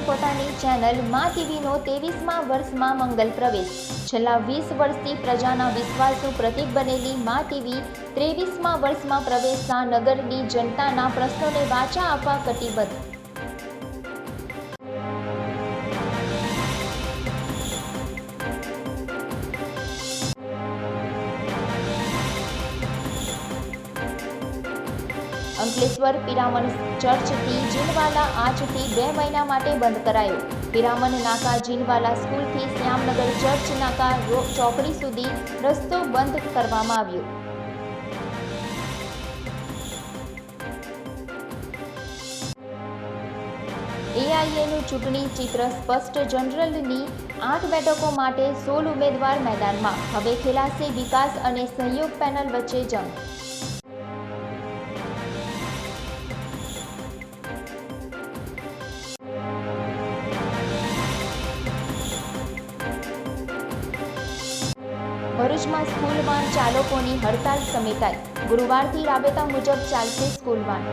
પોતાની ચેનલ મા ટીવીનો 23મા વર્ષમાં મંગલ પ્રવેશ. છેલ્લા 20 વર્ષથી પ્રજાના વિશ્વાસનું પ્રતીક બનેલી મા ટીવી 23મા વર્ષમાં પ્રવેશતા નગરની જનતાના પ્રશ્નોને વાચા આપવા કટિબદ્ધ. અંકલેશ્વર પિરામણ ચર્ચથી જીનવાલા આજથી 2 મહિના માટે બંધ કરાયો. પિરામણ નાકા જીનવાલા સ્કૂલથી શ્યામનગર ચર્ચ નાકા ચોકડી સુધી રસ્તો બંધ કરવામાં આવ્યો. એઆઈએનું ચૂંટણી ચિત્ર સ્પષ્ટ. જનરલની 8 બેઠકો માટે 16 ઉમેદવાર મેદાનમાં. હવે ખેલાશે વિકાસ અને સહયોગ પેનલ વચ્ચે જંગ. ભરૂચમાં સ્કૂલ વાન ચાલકોની હડતાલ સમેટાઈ. ગુરુવારથી રાબેતા મુજબ ચાલશે સ્કૂલ વાન.